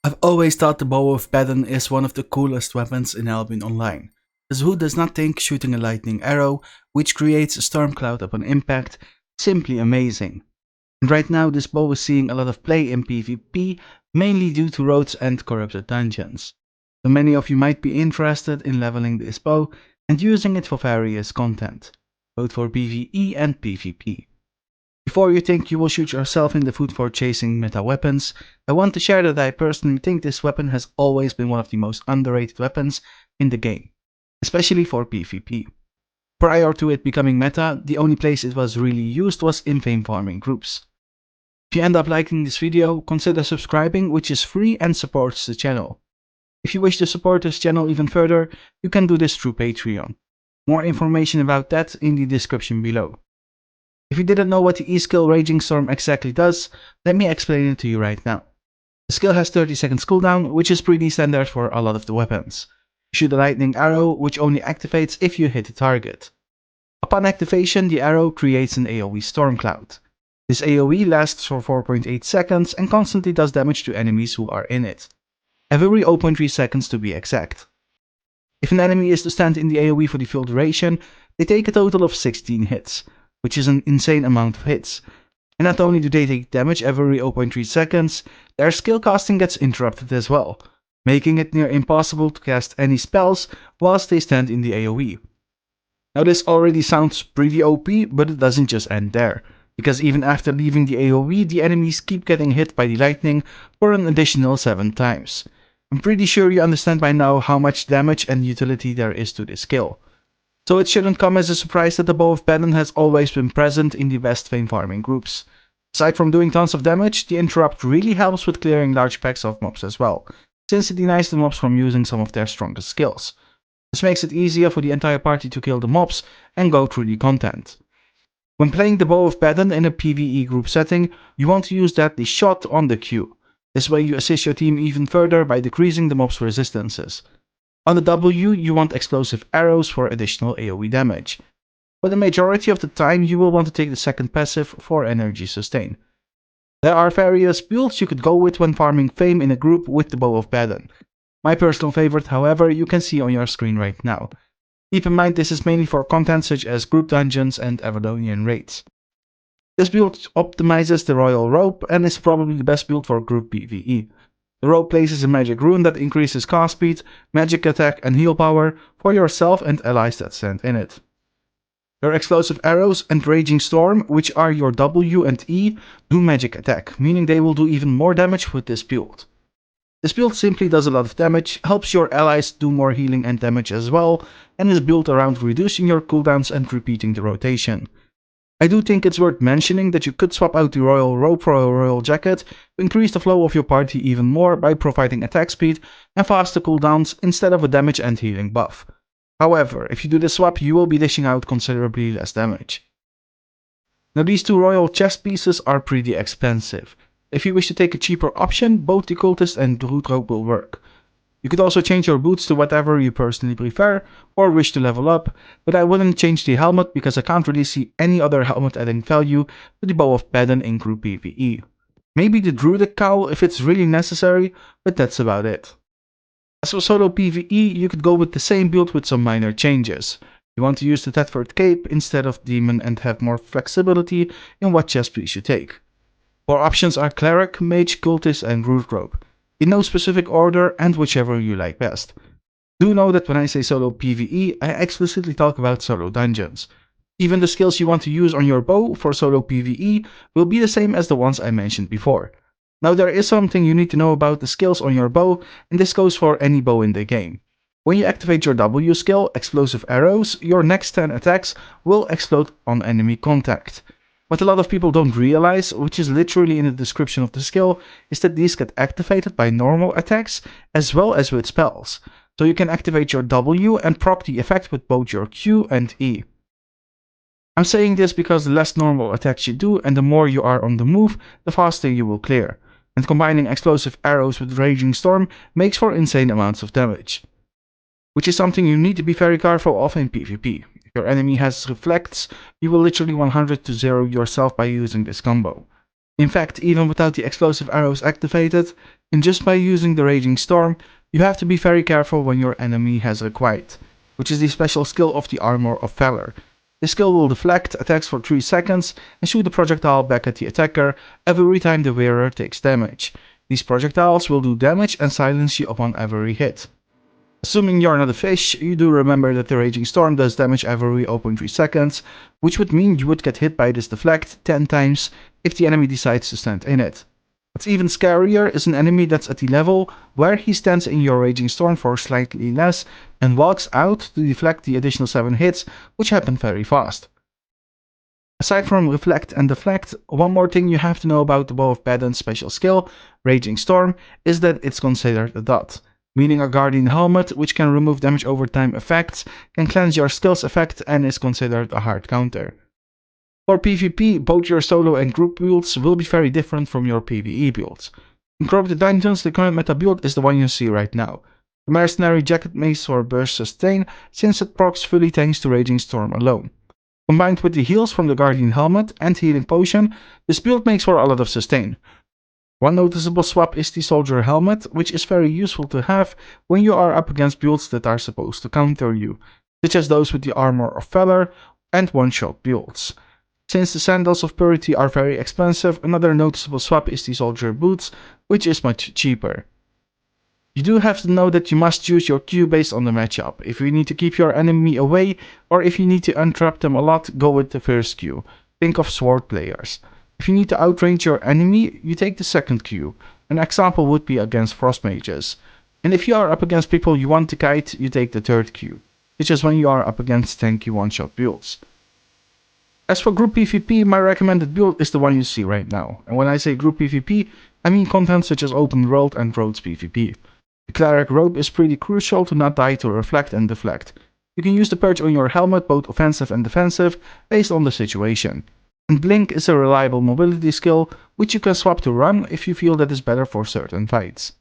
I've always thought the Bow of Badon is one of the coolest weapons in Albion Online, as who does not think shooting a lightning arrow, which creates a storm cloud upon impact, simply amazing. And right now this bow is seeing a lot of play in PvP, mainly due to roads and corrupted dungeons. So many of you might be interested in leveling this bow and using it for various content, both for PvE and PvP. Before you think you will shoot yourself in the foot for chasing meta weapons, I want to share that I personally think this weapon has always been one of the most underrated weapons in the game, especially for PvP. Prior to it becoming meta, the only place it was really used was in fame farming groups. If you end up liking this video, consider subscribing, which is free and supports the channel. If you wish to support this channel even further, you can do this through Patreon. More information about that in the description below. If you didn't know what the E-skill Raging Storm exactly does, let me explain it to you right now. The skill has 30 seconds cooldown, which is pretty standard for a lot of the weapons. You shoot a lightning arrow, which only activates if you hit the target. Upon activation, the arrow creates an AoE storm cloud. This AoE lasts for 4.8 seconds and constantly does damage to enemies who are in it. Every 0.3 seconds to be exact. If an enemy is to stand in the AoE for the full duration, they take a total of 16 hits, which is an insane amount of hits. And not only do they take damage every 0.3 seconds, their skill casting gets interrupted as well, making it near impossible to cast any spells whilst they stand in the AoE. Now this already sounds pretty OP, but it doesn't just end there, because even after leaving the AoE, the enemies keep getting hit by the lightning for an additional 7 times. I'm pretty sure you understand by now how much damage and utility there is to this skill. So it shouldn't come as a surprise that the Bow of Badon has always been present in the best fame farming groups. Aside from doing tons of damage, the interrupt really helps with clearing large packs of mobs as well, since it denies the mobs from using some of their strongest skills. This makes it easier for the entire party to kill the mobs and go through the content. When playing the Bow of Badon in a PvE group setting, you want to use the shot on the Q. This way you assist your team even further by decreasing the mobs' resistances. On the W, you want explosive arrows for additional AoE damage. But the majority of the time you will want to take the second passive for energy sustain. There are various builds you could go with when farming fame in a group with the Bow of Badon. My personal favorite, however, you can see on your screen right now. Keep in mind this is mainly for content such as group dungeons and Avalonian Raids. This build optimizes the Royal Rope and is probably the best build for group PvE. The rope places a magic rune that increases cast speed, magic attack and heal power for yourself and allies that stand in it. Your explosive arrows and raging storm, which are your W and E, do magic attack, meaning they will do even more damage with this build. This build simply does a lot of damage, helps your allies do more healing and damage as well, and is built around reducing your cooldowns and repeating the rotation. I do think it's worth mentioning that you could swap out the Royal Rope for a Royal Jacket to increase the flow of your party even more by providing attack speed and faster cooldowns instead of a damage and healing buff. However, if you do the swap, you will be dishing out considerably less damage. Now these two Royal chest pieces are pretty expensive. If you wish to take a cheaper option, both the Cultist and Root Rope will work. You could also change your boots to whatever you personally prefer or wish to level up, but I wouldn't change the helmet because I can't really see any other helmet adding value to the Bow of Badon in group PvE. Maybe the Druidic Cowl if it's really necessary, but that's about it. As for solo PvE, you could go with the same build with some minor changes. You want to use the Thetford Cape instead of Demon and have more flexibility in what chest piece you take. 4 options are Cleric, Mage, Cultist and Root Rope, in no specific order and whichever you like best. Do know that when I say solo PvE, I explicitly talk about solo dungeons. Even the skills you want to use on your bow for solo PvE will be the same as the ones I mentioned before. Now there is something you need to know about the skills on your bow, and this goes for any bow in the game. When you activate your W skill, Explosive Arrows, your next 10 attacks will explode on enemy contact. What a lot of people don't realize, which is literally in the description of the skill, is that these get activated by normal attacks as well as with spells. So you can activate your W and proc the effect with both your Q and E. I'm saying this because the less normal attacks you do and the more you are on the move, the faster you will clear. And combining explosive arrows with Raging Storm makes for insane amounts of damage. Which is something you need to be very careful of in PvP. If your enemy has reflects, you will literally 100 to 0 yourself by using this combo. In fact, even without the explosive arrows activated, And just by using the Raging Storm, you have to be very careful when your enemy has a Quiet, which is the special skill of the Armor of Valor. This skill will deflect attacks for 3 seconds and shoot a projectile back at the attacker every time the wearer takes damage. These projectiles will do damage and silence you upon every hit. Assuming you're not a fish, you do remember that the Raging Storm does damage every 0.3 seconds, which would mean you would get hit by this deflect 10 times if the enemy decides to stand in it. What's even scarier is an enemy that's at the level where he stands in your Raging Storm for slightly less and walks out to deflect the additional 7 hits, which happen very fast. Aside from Reflect and Deflect, one more thing you have to know about the Bow of Badon's special skill, Raging Storm, is that it's considered a dot, meaning a Guardian Helmet, which can remove damage over time effects, can cleanse your skill's effect, and is considered a hard counter. For PvP, both your solo and group builds will be very different from your PvE builds. In Corrupted Dungeons, the current meta build is the one you see right now. The Mercenary Jacket Mace for Burst Sustain, since it procs fully thanks to Raging Storm alone. Combined with the heals from the Guardian Helmet and Healing Potion, this build makes for a lot of sustain. One noticeable swap is the Soldier Helmet, which is very useful to have when you are up against builds that are supposed to counter you, such as those with the Armor of Valor and one-shot builds. Since the Sandals of Purity are very expensive, another noticeable swap is the Soldier Boots, which is much cheaper. You do have to know that you must choose your Q based on the matchup. If you need to keep your enemy away, or if you need to untrap them a lot, go with the first Q. Think of sword players. If you need to outrange your enemy, you take the second Q. An example would be against Frost Mages. And if you are up against people you want to kite, you take the third Q, such as when you are up against tanky one-shot builds. As for group PvP, my recommended build is the one you see right now. And when I say group PvP, I mean content such as Open World and Roads PvP. The Cleric Robe is pretty crucial to not die to Reflect and Deflect. You can use the perch on your helmet both offensive and defensive based on the situation. And Blink is a reliable mobility skill which you can swap to Run if you feel that is better for certain fights.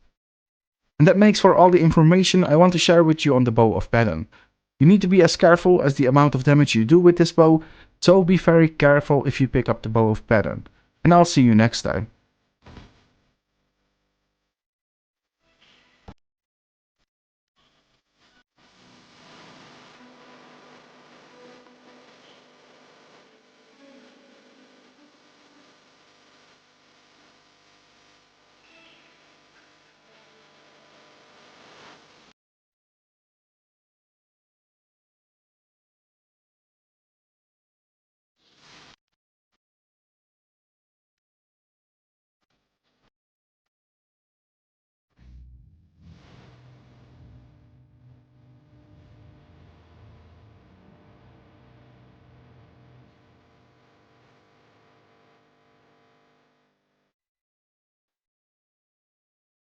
And that makes for all the information I want to share with you on the Bow of Badon. You need to be as careful as the amount of damage you do with this bow, so be very careful if you pick up the Bow of Badon. And I'll see you next time.